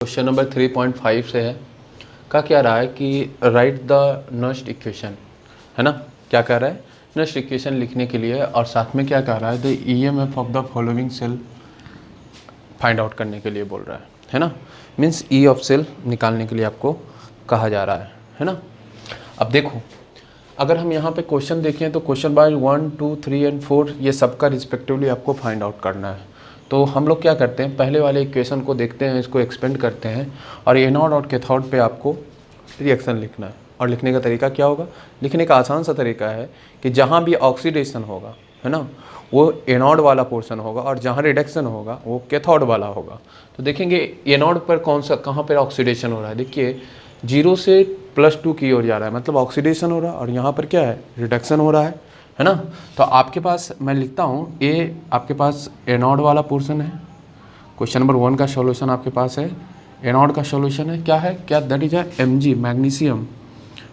Question number 3.5 से है का क्या रहा है कि राइट द नस्ट इक्वेशन, है ना। क्या कह रहा है, नस्ट इक्वेशन लिखने के लिए, और साथ में क्या कह रहा है, the EMF of the following cell find out करने के लिए बोल रहा है ना। मीन्स ई ऑफ सेल निकालने के लिए आपको कहा जा रहा है ना। अब देखो, अगर हम यहाँ पे क्वेश्चन देखें तो क्वेश्चन बाय 1, 2, 3 एंड 4 ये सबका रिस्पेक्टिवली आपको फाइंड आउट करना है। तो हम लोग क्या करते हैं, पहले वाले इक्वेशन को देखते हैं, इसको एक्सपेंड करते हैं, और ए नॉट और कैथोड पे आपको रिएक्शन लिखना है। और लिखने का तरीका क्या होगा, लिखने का आसान सा तरीका है कि जहाँ भी ऑक्सीडेशन होगा, है ना, वो एनोड वाला पोर्शन होगा, और जहाँ रिडक्शन होगा वो कैथोड वाला होगा। तो देखेंगे एनोड पर कौन सा, कहाँ पर ऑक्सीडेशन हो रहा है। देखिए 0 से +2 की ओर जा रहा है, मतलब ऑक्सीडेशन हो रहा है, और यहाँ पर क्या है, रिडक्शन हो रहा है ना। तो आपके पास मैं लिखता हूँ, ए आपके पास एनोड वाला पोर्शन है। क्वेश्चन नंबर 1 का सॉल्यूशन आपके पास है, एनोड का सॉल्यूशन है, क्या है, क्या, दैट इज Mg मैग्नीशियम,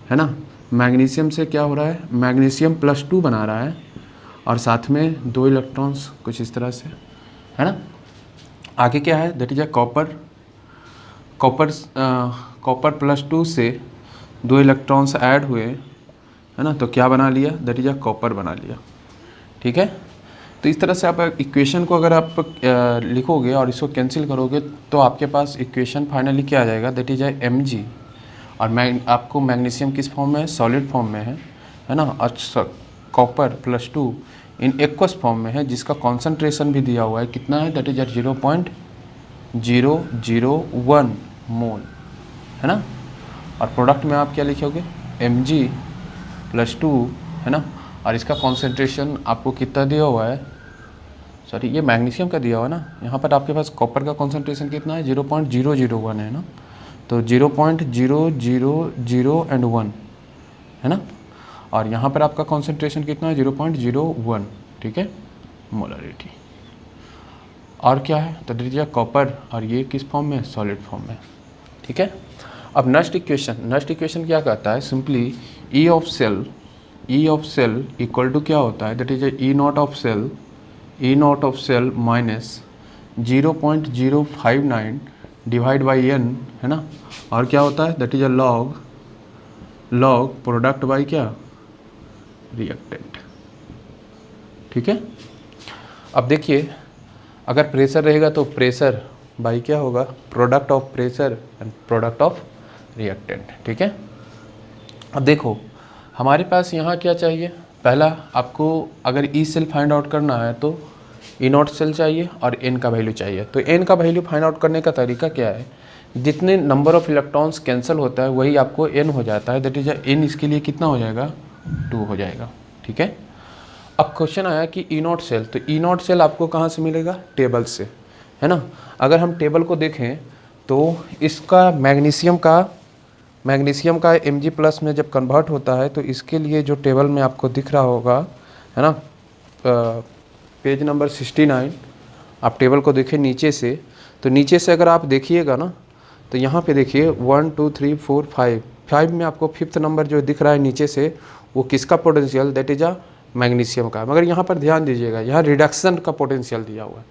है ना। मैग्नीशियम से क्या हो रहा है, मैग्नीशियम +2 बना रहा है, और साथ में 2 इलेक्ट्रॉन्स कुछ इस तरह से, है ना। आगे क्या है, दैट इज कॉपर +2 से 2 इलेक्ट्रॉन्स ऐड हुए, है ना। तो क्या बना लिया, दैट इज कॉपर बना लिया, ठीक है। तो इस तरह से आप इक्वेशन को अगर आप लिखोगे और इसको कैंसिल करोगे तो आपके पास इक्वेशन फाइनली क्या आ जाएगा, दैट इज Mg। और आपको मैग्नीशियम किस फॉर्म में है, सॉलिड फॉर्म में है ना। और कॉपर +2 इन एक्वस फॉर्म में है, जिसका कॉन्सेंट्रेशन भी दिया हुआ है, कितना है, दैट इज 0.001 मोल, है ना। और प्रोडक्ट में आप क्या लिखोगे, Mg+2, है ना। और इसका कॉन्सेंट्रेशन आपको कितना दिया हुआ है, सॉरी ये मैग्नीशियम का दिया हुआ है ना। यहाँ पर आपके पास कॉपर का कॉन्सेंट्रेशन कितना है, 0.001 है ना। तो 0.000 है ना। और यहाँ पर आपका कॉन्सेंट्रेशन कितना है, 0.01, ठीक है, मोलरिटी। और क्या है, तो दीजिए कॉपर, और ये किस फॉर्म में, सॉलिड फॉर्म में, ठीक है। अब नस्ट इक्वेशन क्या कहता है, simply E of cell equal to क्या होता है, that is E not of cell minus 0.059 divide by n, है ना। और क्या होता है, दैट इज लॉग प्रोडक्ट बाई क्या, रिएक्टेंट, ठीक है। अब देखिए, अगर प्रेशर रहेगा तो प्रेशर बाई क्या होगा, product of pressure and product of reactant, ठीक है। अब देखो हमारे पास यहाँ क्या चाहिए, पहला आपको अगर ई सेल फाइंड आउट करना है तो ई नॉट सेल चाहिए और एन का वैल्यू चाहिए। तो एन का वैल्यू फाइंड आउट करने का तरीका क्या है, जितने नंबर ऑफ इलेक्ट्रॉन्स कैंसिल होता है वही आपको एन हो जाता है, दैट इज एन इसके लिए कितना हो जाएगा, 2 हो जाएगा, ठीक है। अब क्वेश्चन आया कि ई नॉट सेल, तो ई नॉट सेल आपको कहाँ से मिलेगा, टेबल से, है ना। अगर हम टेबल को देखें तो इसका मैग्नीशियम का Mg+ में जब कन्वर्ट होता है तो इसके लिए जो टेबल में आपको दिख रहा होगा, है ना, पेज नंबर 69, आप टेबल को देखें नीचे से, तो नीचे से अगर आप देखिएगा ना, तो यहाँ पे देखिए 1, 2, 3, 4, 5 में आपको 5th नंबर जो दिख रहा है नीचे से, वो किसका पोटेंशियल, दैट इज मैग्नीशियम का। मगर यहाँ पर ध्यान दीजिएगा, यहाँ रिडक्शन का पोटेंशियल दिया हुआ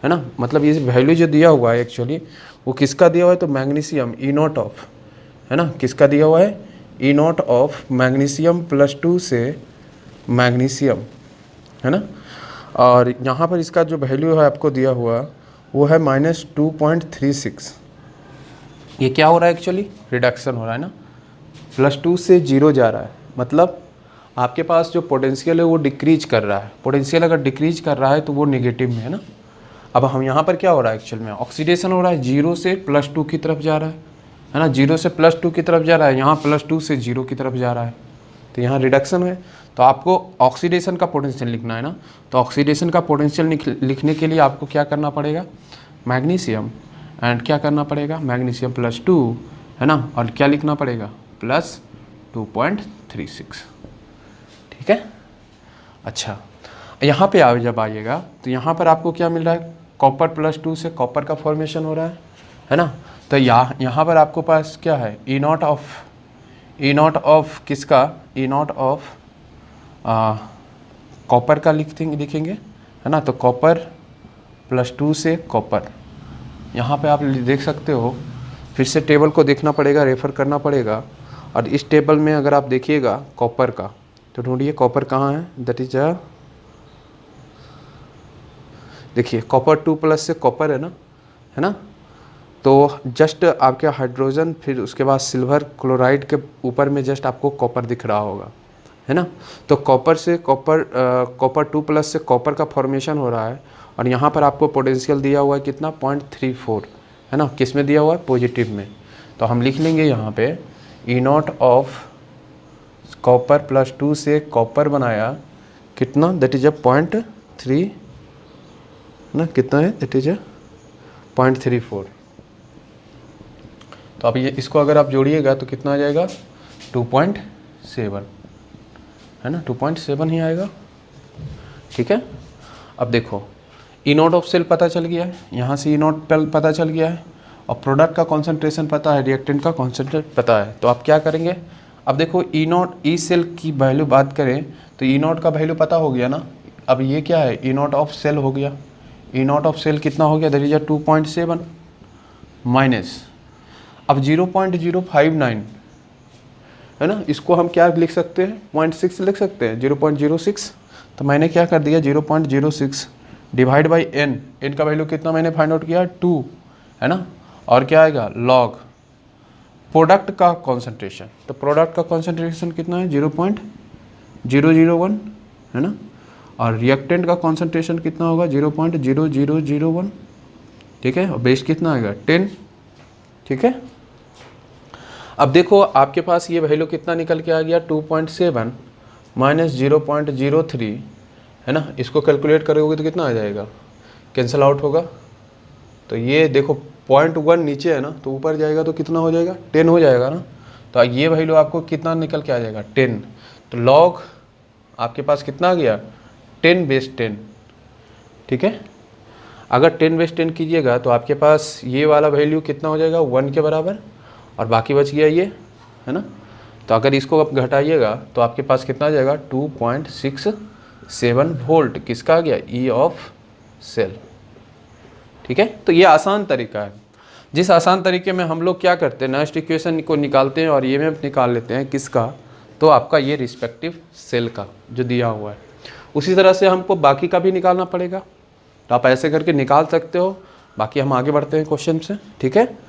है ना। मतलब ये वैल्यू जो दिया हुआ है एक्चुअली वो किसका दिया हुआ है, तो मैग्नीशियम ई नॉट ऑफ, है ना, किसका दिया हुआ है, ई नॉट ऑफ मैग्नीशियम +2 से मैग्नीशियम, है ना। और यहाँ पर इसका जो वैल्यू है आपको दिया हुआ वो है -2.36। ये क्या हो रहा है, एक्चुअली रिडक्शन हो रहा है ना, +2 से 0 जा रहा है, मतलब आपके पास जो पोटेंशियल है वो डिक्रीज कर रहा है। पोटेंशियल अगर डिक्रीज कर रहा है तो वो नेगेटिव में है ना। अब हम यहाँ पर क्या हो रहा है, एक्चुअल में ऑक्सीडेशन हो रहा है, 0 से +2 की तरफ जा रहा है ना, 0 से +2 की तरफ जा रहा है, यहाँ +2 से 0 की तरफ जा रहा है, तो यहाँ रिडक्शन है। तो आपको ऑक्सीडेशन का पोटेंशियल लिखना है ना, तो ऑक्सीडेशन का पोटेंशियल लिखने के लिए आपको क्या करना पड़ेगा, मैग्नीशियम एंड क्या करना पड़ेगा, मैग्नीशियम +2, है ना, और क्या लिखना पड़ेगा, +2.36, ठीक है। अच्छा, यहाँ पे जब आइएगा तो यहाँ पर आपको क्या मिल रहा है, कॉपर +2 से कॉपर का फॉर्मेशन हो रहा है ना। तो यहाँ पर आपको पास क्या है, ई नॉट ऑफ किसका, ई नॉट ऑफ कॉपर का लिखेंगे, है ना। तो कॉपर +2 से कॉपर, यहाँ पे आप देख सकते हो फिर से टेबल को देखना पड़ेगा, रेफ़र करना पड़ेगा। और इस टेबल में अगर आप देखिएगा कॉपर का, तो ढूंढिए कॉपर कहाँ है, दैट इज देखिए कॉपर 2+ से कॉपर है ना, तो जस्ट आपके हाइड्रोजन, फिर उसके बाद सिल्वर क्लोराइड के ऊपर में जस्ट आपको कॉपर दिख रहा होगा, है ना। तो कॉपर से कॉपर 2+ से कॉपर का फॉर्मेशन हो रहा है। और यहाँ पर आपको पोटेंशियल दिया हुआ है कितना, 0.34, है ना। किस में दिया हुआ है, पॉजिटिव में। तो हम लिख लेंगे यहाँ पे E0 ऑफ कॉपर +2 से कॉपर बनाया कितना, दैट इज 0.3 ना, कितना है, दैट इज 0.34। तो अब ये इसको अगर आप जोड़िएगा तो कितना आ जाएगा, 2.7, है ना, 2.7 ही आएगा। ठीक है। अब देखो E0 ऑफ सेल पता चल गया है, यहाँ से E0 पता चल गया है, और प्रोडक्ट का कॉन्सेंट्रेशन पता है, रिएक्टेंट का कॉन्सेंट्रेट पता है। तो आप क्या करेंगे, अब देखो E0 ई सेल की वैल्यू बात करें तो E0 का वैल्यू पता हो गया ना। अब ये क्या है, E0 ऑफ सेल हो गया। E0 ऑफ सेल कितना हो गया, दैट इज 2.7 माइनस, अब 0.059, है ना। इसको हम क्या लिख सकते हैं, 0.6 लिख सकते हैं, 0.06। तो मैंने क्या कर दिया, 0.06 डिवाइड बाई n का वैल्यू कितना मैंने फाइंड आउट किया, 2, है ना। और क्या आएगा, लॉग प्रोडक्ट का कॉन्सेंट्रेशन। तो प्रोडक्ट का कॉन्सेंट्रेशन कितना है, 0.001, है ना। और रिएक्टेंट का कॉन्सेंट्रेशन कितना होगा, 0.0001, ठीक है। और बेस कितना आएगा, 10, ठीक है। अब देखो आपके पास ये वैल्यू कितना निकल के आ गया, 2.7 माइनस 0.03, है ना। इसको कैलकुलेट करोगे तो कितना आ जाएगा, कैंसिल आउट होगा। तो ये देखो 0.1 नीचे है ना, तो ऊपर जाएगा तो कितना हो जाएगा, 10 हो जाएगा ना। तो ये वैल्यू आपको कितना निकल के आ जाएगा, 10। तो लॉग आपके पास कितना आ गया, 10/10, ठीक है। अगर 10/10 कीजिएगा तो आपके पास ये वाला वैल्यू कितना हो जाएगा, 1 के बराबर, और बाकी बच गया ये, है ना। तो अगर इसको आप घटाइएगा तो आपके पास कितना आ जाएगा, 2.67 वोल्ट किसका आ गया, ई ऑफ सेल, ठीक है। तो ये आसान तरीका है, जिस आसान तरीके में हम लोग क्या करते हैं, नेक्स्ट इक्वेशन को निकालते हैं और ये में निकाल लेते हैं किसका, तो आपका ये रिस्पेक्टिव सेल का जो दिया हुआ है। उसी तरह से हमको बाकी का भी निकालना पड़ेगा, तो आप ऐसे करके निकाल सकते हो। बाकी हम आगे बढ़ते हैं क्वेश्चन से, ठीक है।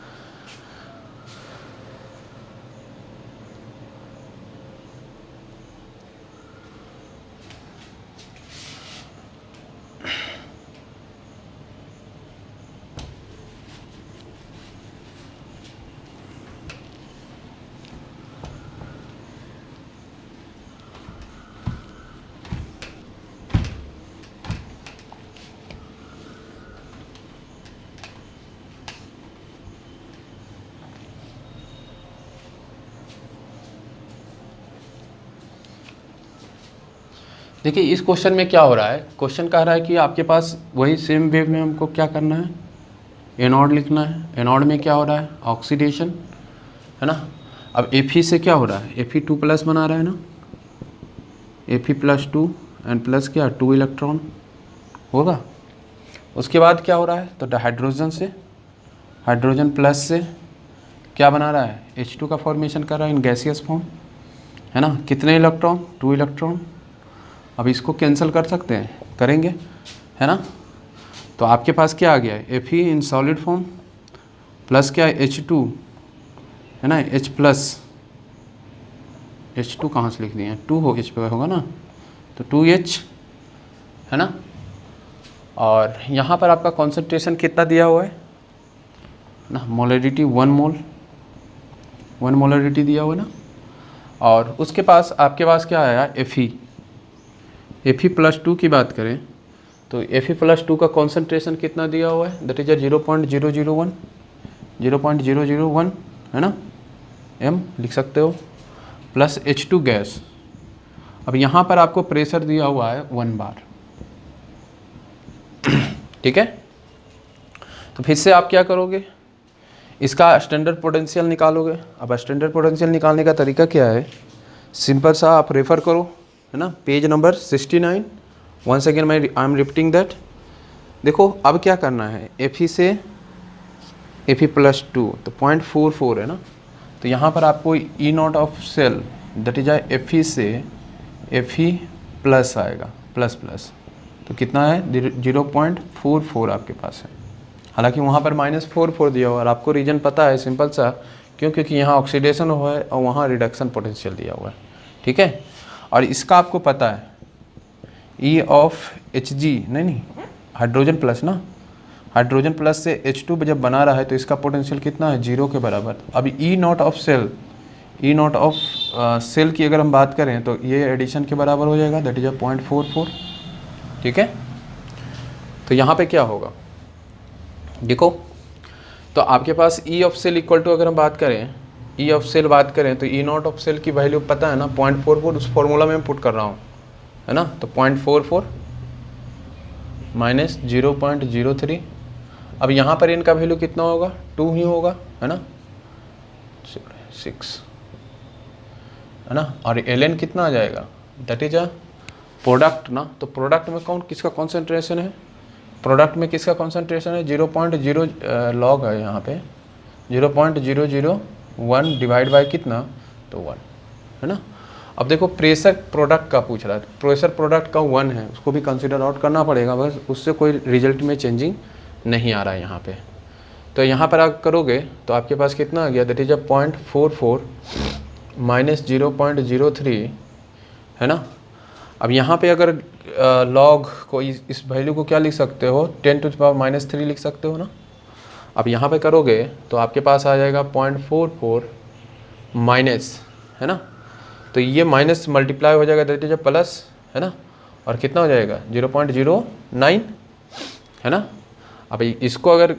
देखिए इस क्वेश्चन में क्या हो रहा है, क्वेश्चन कह रहा है कि आपके पास वही सेम वे में हमको क्या करना है, एनोड लिखना है। एनोड में क्या हो रहा है, ऑक्सीडेशन, है ना। अब Fe से क्या हो रहा है, Fe2+ बना रहा है ना, Fe+2 एंड प्लस क्या, 2 इलेक्ट्रॉन होगा। उसके बाद क्या हो रहा है, तो हाइड्रोजन से, हाइड्रोजन प्लस से क्या बना रहा है, H2 का फॉर्मेशन कर रहा है इन गैसियस फॉर्म, है ना। कितने इलेक्ट्रॉन, 2 इलेक्ट्रॉन। अब इसको कैंसिल कर सकते हैं, करेंगे, है ना। तो आपके पास क्या आ गया है, Fe in solid form plus क्या है, H2, है ना, H प्लस, H2 कहाँ से लिख दिए हैं, 2 हो H पे होगा ना, तो 2H, है ना। और यहाँ पर आपका कॉन्सेंट्रेशन कितना दिया हुआ है ना, मोलरिटी 1 मोल, 1 मोलरिटी दिया हुआ है ना। और उसके पास आपके पास क्या आया, Fe+2 की बात करें तो Fe+2 का कॉन्सेंट्रेशन कितना दिया हुआ है, दैट इज 0.001, 0.001, है ना, m लिख सकते हो, प्लस H2 गैस। अब यहाँ पर आपको प्रेशर दिया हुआ है 1 बार, ठीक है। तो फिर से आप क्या करोगे, इसका स्टैंडर्ड पोटेंशियल निकालोगे। अब स्टैंडर्ड पोटेंशियल निकालने का तरीका क्या है, सिंपल सा आप रेफ़र करो, है ना, page number 69। Once again I am repeating that. देखो अब क्या करना है, Fe से Fe+2 तो 0.44 है ना। तो यहाँ पर आपको E not of cell that is Fe से Fe प्लस आएगा, प्लस प्लस, तो कितना है 0.44 आपके पास है। हालांकि वहाँ पर -44 दिया हुआ है और आपको रीजन पता है सिंपल सा, क्यों? क्योंकि यहाँ ऑक्सीडेशन हुआ है और वहाँ रिडक्शन पोटेंशियल दिया हुआ है, ठीक है। और इसका आपको पता है E ऑफ Hg, नहीं हाइड्रोजन प्लस ना, हाइड्रोजन प्लस से H2 जब बना रहा है तो इसका पोटेंशियल कितना है 0 के बराबर। अब E not of cell, E not of cell की अगर हम बात करें तो ये एडिशन के बराबर हो जाएगा, दैट इज 0.44, ठीक है। तो यहाँ पे क्या होगा देखो, तो आपके पास E of cell equal to, अगर हम बात करें E ऑफ सेल बात करें तो E नॉट ऑफ सेल की वैल्यू पता है ना 0.44, उस फॉर्मूला में पुट कर रहा हूँ, है ना। तो 0.44 माइनस 0.03, अब यहाँ पर इनका वैल्यू कितना होगा 2 ही होगा, है ना, 6, है ना। और Ln कितना आ जाएगा, दैट इज अ प्रोडक्ट ना। तो प्रोडक्ट में कौन किसका कॉन्सेंट्रेशन है, प्रोडक्ट में किसका कॉन्सेंट्रेशन है 0.0 लॉग है यहाँ पे 0.001 डिवाइड बाय कितना, तो 1, है ना। अब देखो प्रेशर प्रोडक्ट का पूछ रहा है, प्रेशर प्रोडक्ट का 1 है, उसको भी कंसिडर आउट करना पड़ेगा, बस उससे कोई रिजल्ट में चेंजिंग नहीं आ रहा है यहाँ पे। तो यहाँ पर आप करोगे तो आपके पास कितना आ गया, दैट इज 0.44 माइनस 0.03, है ना। अब यहाँ पे अगर लॉग को इस वैल्यू को क्या लिख सकते हो 10⁻³ लिख सकते हो ना। अब यहाँ पे करोगे तो आपके पास आ जाएगा 0.44 माइनस, है ना, तो ये माइनस मल्टीप्लाई हो जाएगा दैट इज प्लस, है ना, और कितना हो जाएगा 0.09, है ना। अब इसको अगर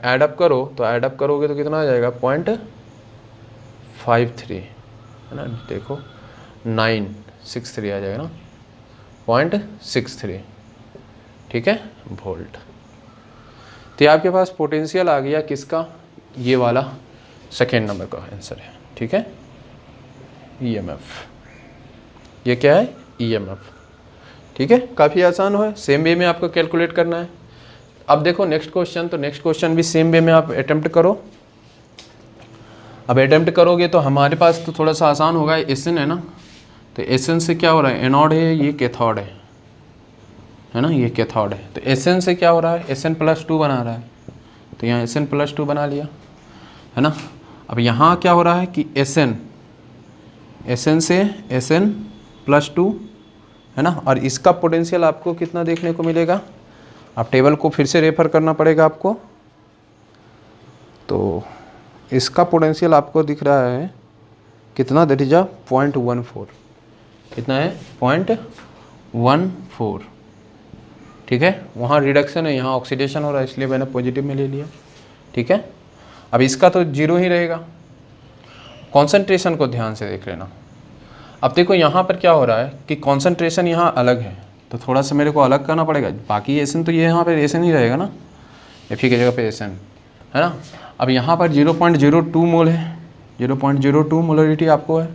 ऐड अप करो तो ऐड अप करोगे तो कितना आ जाएगा 0.53, है ना, देखो 963 आ जाएगा ना, 0.63, ठीक है, वोल्ट। तो आपके पास पोटेंशियल आ गया किसका, ये वाला सेकेंड नंबर का आंसर है, ठीक है। EMF, ये क्या है EMF, ठीक है, काफ़ी आसान है, सेम वे में आपको कैलकुलेट करना है। अब देखो नेक्स्ट क्वेश्चन, तो नेक्स्ट क्वेश्चन भी सेम वे में आप अटेम्प्ट करो। अब अटेम्प्ट करोगे तो हमारे पास तो थोड़ा सा आसान होगा, एसन है ना, तो एसन से क्या हो रहा है, एनोड है, ये कैथोड है ना, ये कैथोड है। तो एसन से क्या हो रहा है, Sn+2 बना रहा है, तो यहाँ Sn+2 बना लिया, है ना। अब यहाँ क्या हो रहा है कि Sn से Sn+2, है ना, और इसका पोटेंशियल आपको कितना देखने को मिलेगा, आप टेबल को फिर से रेफर करना पड़ेगा आपको। तो इसका पोटेंशियल आपको दिख रहा है कितना, दैट इज 0.14, कितना है 0.14, ठीक है। वहाँ रिडक्शन है, यहाँ ऑक्सीडेशन हो रहा है, इसलिए मैंने पॉजिटिव में ले लिया, ठीक है। अब इसका तो 0 ही रहेगा, कॉन्सेंट्रेशन को ध्यान से देख लेना। अब देखो यहाँ पर क्या हो रहा है कि कॉन्सेंट्रेशन यहाँ अलग है, तो थोड़ा सा मेरे को अलग करना पड़ेगा, बाकी एसन तो ये यहाँ पर एसन ही रहेगा ना, Fe की जगह पे एसन, है ना। अब यहाँ पर 0.02 मोल है, 0.02 मोलरिटी आपको है,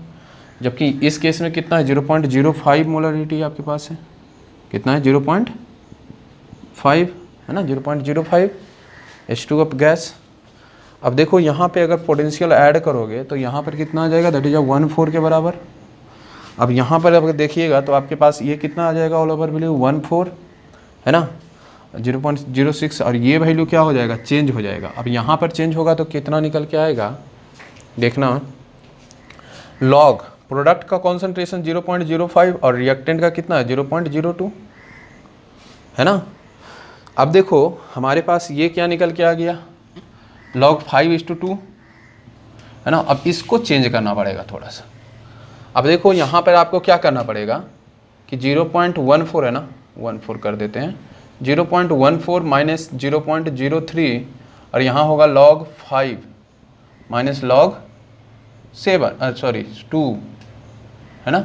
जबकि इस केस में कितना है 0.05 मोलरिटी आपके पास है, कितना है 0.5, है ना, 0.05 H2 ऑफ गैस। अब देखो यहाँ पे अगर पोटेंशियल ऐड करोगे तो यहाँ पर कितना आ जाएगा, दैट इज 1,4 के बराबर। अब यहाँ पर अगर देखिएगा तो आपके पास ये कितना आ जाएगा ऑल ओवर वैल्यू 1,4, है ना, 0.06, और ये वैल्यू क्या हो जाएगा, चेंज हो जाएगा। अब यहाँ पर चेंज होगा तो कितना निकल के आएगा, देखना, लॉग प्रोडक्ट का कॉन्सेंट्रेशन 0.05 और रिएक्टेंट का कितना है 0.02, है ना। अब देखो हमारे पास ये क्या निकल के आ गया, log 5:2, है ना। अब इसको चेंज करना पड़ेगा थोड़ा सा। अब देखो यहाँ पर आपको क्या करना पड़ेगा कि 0.14 है ना, 14 कर देते हैं, 0.14 माइनस 0.03, और यहाँ होगा log 5 माइनस log 2, है ना।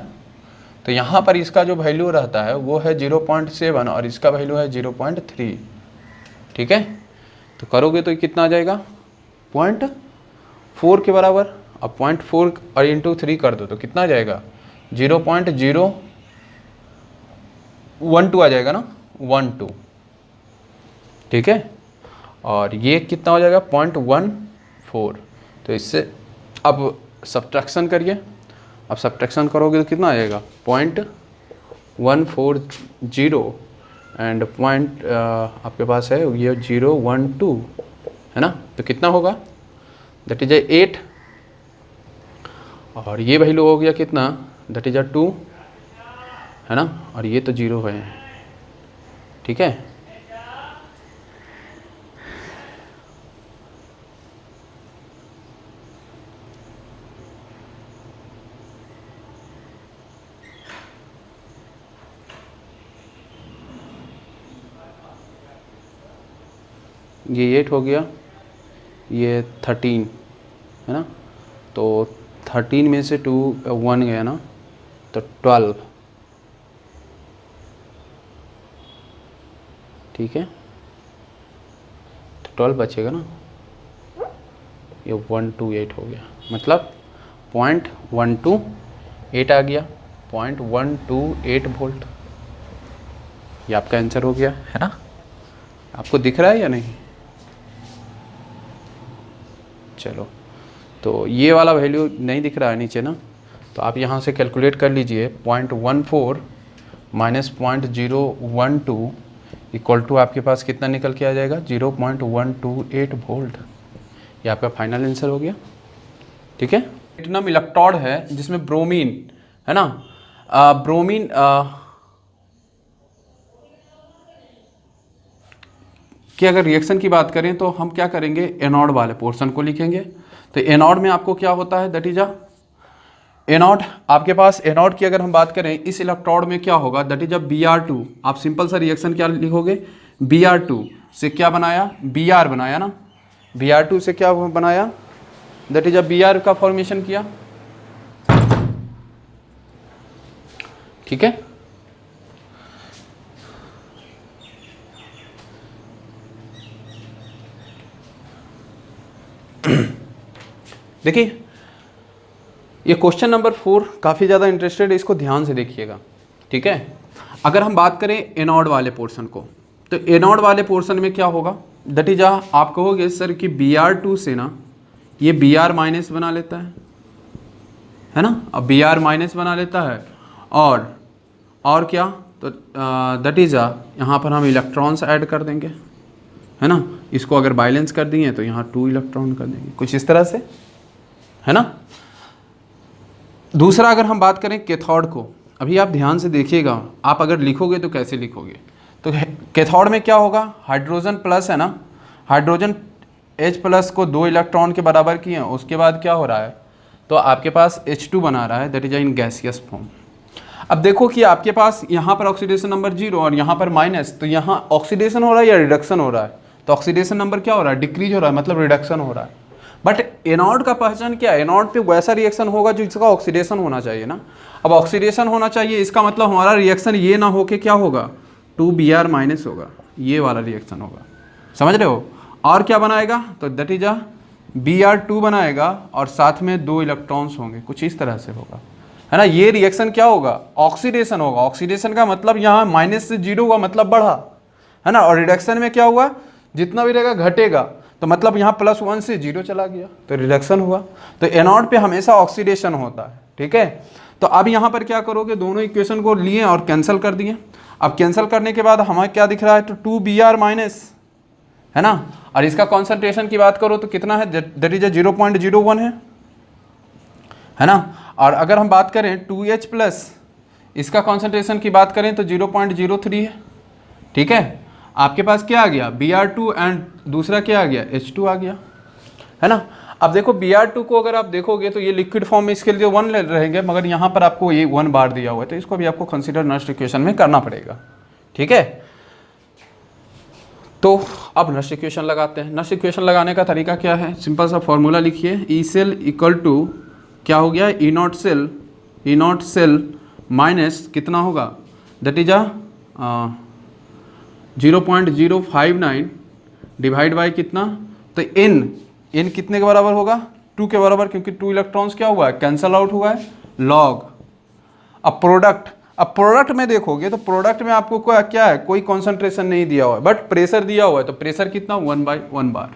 तो यहाँ पर इसका जो वैल्यू रहता है वो है 0.7 और इसका वैल्यू है 0.3, ठीक है। तो करोगे तो कितना आ जाएगा 0.4 के बराबर। अब 0.4 और इंटू 3 कर दो तो कितना आ जाएगा 0.012 आ जाएगा ना, 12, ठीक है। और ये कितना हो जाएगा 0.14। तो इससे अब सब्ट्रैक्शन करिए, अब सब्ट्रैक्शन करोगे तो कितना आ जाएगा 0.140 एंड पॉइंट आपके पास है ये 012 है ना, तो कितना होगा दैट इज 8 और ये वैल्यू हो गया कितना दैट इज 2 है ना, और ये तो 0 है। ठीक है, ये 8 हो गया, ये 13 है ना, तो 13 में से 2 1 गया ना, तो 12। ठीक है, तो 12 बचेगा ना, ये 128 हो गया, मतलब 0.128 आ गया, 0.128 वोल्ट। ये आपका आंसर हो गया है ना, आपको दिख रहा है या नहीं? चलो, तो ये वाला वैल्यू नहीं दिख रहा है नीचे ना, तो आप यहाँ से कैलकुलेट कर लीजिए 0.14 माइनस 0.012 इक्वल टू आपके पास कितना निकल के आ जाएगा 0.128 वोल्ट। ये आपका फाइनल आंसर हो गया। ठीक है, प्लेटिनम इलेक्ट्रोड है जिसमें ब्रोमीन है ना, ब्रोमीन कि अगर रिएक्शन की बात करें तो हम क्या करेंगे, एनोड वाले पोर्शन को लिखेंगे। तो एनोड में आपको क्या होता है दैट इज एनोड, आपके पास एनोड की अगर हम बात करें इस इलेक्ट्रोड में क्या होगा दैट इज Br2। आप सिंपल सा रिएक्शन क्या लिखोगे, Br2 से क्या बनाया, Br बनाया ना, Br2 से क्या बनाया दैट इज Br का फॉर्मेशन किया। ठीक है, देखिए ये क्वेश्चन नंबर 4 काफ़ी ज़्यादा इंटरेस्टेड है, इसको ध्यान से देखिएगा। ठीक है, अगर हम बात करें एनोड वाले पोर्शन को, तो एनोड वाले पोर्शन में क्या होगा दैट इज आप कहोगे सर कि Br2 से ना ये Br माइनस बना लेता है ना, अब Br माइनस बना लेता है और क्या, तो दैट इज यहाँ पर हम इलेक्ट्रॉन्स ऐड कर देंगे है ना, इसको अगर बैलेंस कर दिए तो यहाँ 2 इलेक्ट्रॉन कर देंगे, कुछ इस तरह से है ना। दूसरा अगर हम बात करें कैथोड को, अभी आप ध्यान से देखिएगा, आप अगर लिखोगे तो कैसे लिखोगे, तो कैथोड में क्या होगा, हाइड्रोजन प्लस है ना, हाइड्रोजन H प्लस को 2 इलेक्ट्रॉन के बराबर किए, उसके बाद क्या हो रहा है, तो आपके पास H2 बना रहा है that is in gaseous form. अब देखो कि आपके पास यहाँ पर ऑक्सीडेशन नंबर 0 और यहाँ पर माइनस, तो यहाँ ऑक्सीडेशन हो रहा है या रिडक्शन हो रहा है, तो ऑक्सीडेशन नंबर क्या हो रहा है, डिक्रीज हो रहा है, मतलब रिडक्शन हो रहा है। बट एनोड का पहचान क्या है, एनोड पे वैसा रिएक्शन होगा जो इसका ऑक्सीडेशन होना चाहिए ना। अब ऑक्सीडेशन होना चाहिए, इसका मतलब हमारा रिएक्शन ये ना हो के क्या होगा 2Br माइनस होगा, ये वाला रिएक्शन होगा, समझ रहे हो। और क्या बनाएगा, तो दैट इज Br2 बनाएगा और साथ में 2 इलेक्ट्रॉन्स होंगे, कुछ इस तरह से होगा है ना। ये रिएक्शन क्या होगा, ऑक्सीडेशन होगा। ऑक्सीडेशन का मतलब यहाँ माइनस से 0 हुआ मतलब बढ़ा है ना, और रिडक्शन में क्या हुआ, जितना भी रहेगा घटेगा, तो मतलब यहाँ +1 से 0 चला गया तो रिडक्शन हुआ। तो एनोड पे हमेशा ऑक्सीडेशन होता है। ठीक है, तो अब यहाँ पर क्या करोगे, दोनों इक्वेशन को लिए और कैंसिल कर दिए। अब कैंसिल करने के बाद हमें क्या दिख रहा है, तो 2Br माइनस है ना, और इसका कॉन्सेंट्रेशन की बात करो तो कितना है, दैट इज 0.01 है ना। और अगर हम बात करें 2H प्लस, इसका कॉन्सेंट्रेशन की बात करें तो 0.03 है। ठीक है, आपके पास क्या आ गया Br2 एंड दूसरा क्या आ गया H2 आ गया है ना। अब देखो Br2 को अगर आप देखोगे तो ये लिक्विड फॉर्म में इसके लिए 1 रहेंगे, मगर यहाँ पर आपको ये 1 बार दिया हुआ है, तो इसको भी आपको कंसीडर नस्ट इक्वेशन में करना पड़ेगा। ठीक है, तो अब नस्ट इक्वेशन लगाते हैं। नस्ट इक्वेशन लगाने का तरीका क्या है, सिंपल सा फॉर्मूला लिखिए, ई सेल इक्वल टू क्या हो गया, ई नॉट सेल माइनस कितना होगा, दैट इज 0.059 डिवाइड बाई कितना, तो n कितने के बराबर होगा, 2 के बराबर, क्योंकि 2 इलेक्ट्रॉन्स क्या हुआ है, कैंसल आउट हुआ है, लॉग। अब प्रोडक्ट, अब प्रोडक्ट में देखोगे तो प्रोडक्ट में आपको क्या है, कोई कॉन्सेंट्रेशन नहीं दिया हुआ है, बट प्रेशर दिया हुआ है, तो प्रेशर कितना 1/1 बार,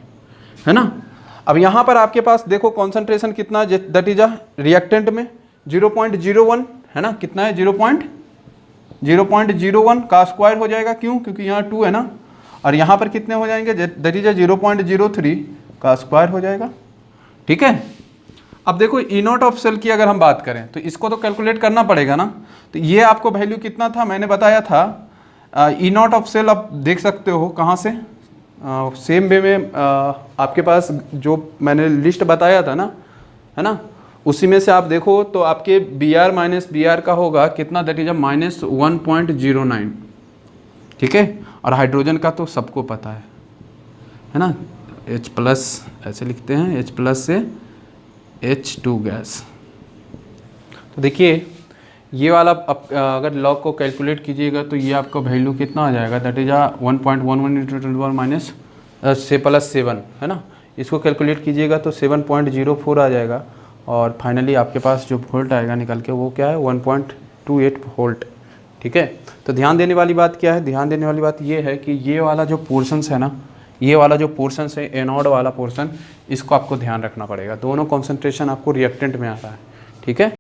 है ना। अब यहाँ पर आपके पास देखो कॉन्सेंट्रेशन कितना, दैट इज अ रिएक्टेंट में 0.01 है ना, कितना है 0.01 का स्क्वायर हो जाएगा, क्यों, क्योंकि यहाँ 2 है ना, और यहाँ पर कितने हो जाएंगे, दैट इज अ 0.03 का स्क्वायर हो जाएगा, ठीक है। अब देखो ई नॉट ऑफ सेल की अगर हम बात करें तो इसको तो कैलकुलेट करना पड़ेगा ना, तो ये आपको वैल्यू कितना था, मैंने बताया था ई नॉट ऑफ सेल, आप देख सकते हो कहाँ से, सेम वे में आपके पास जो मैंने लिस्ट बताया था ना, है ना, उसी में से आप देखो तो आपके Br माइनस Br का होगा कितना, दैट इज -1.09, ठीक है। और हाइड्रोजन का तो सबको पता है ना, H+ ऐसे लिखते हैं, H+ से H2 गैस। तो देखिए ये वाला अगर लॉग को कैलकुलेट कीजिएगा तो ये आपका वैल्यू कितना आ जाएगा, दैट इज 1.11 × 10⁻⁻⁷ माइनस से +7 है ना, इसको कैलकुलेट कीजिएगा तो 7.04 आ जाएगा, और फाइनली आपके पास जो वोल्ट आएगा निकल के वो क्या है 1.28 वोल्ट, ठीक है। तो ध्यान देने वाली बात क्या है, ध्यान देने वाली बात ये है कि ये वाला जो पोर्शंस है ना, ये वाला जो पोर्शन है एनोड वाला पोर्शन, इसको आपको ध्यान रखना पड़ेगा, दोनों कॉन्सेंट्रेशन आपको रिएक्टेंट में आ रहा है, ठीक है।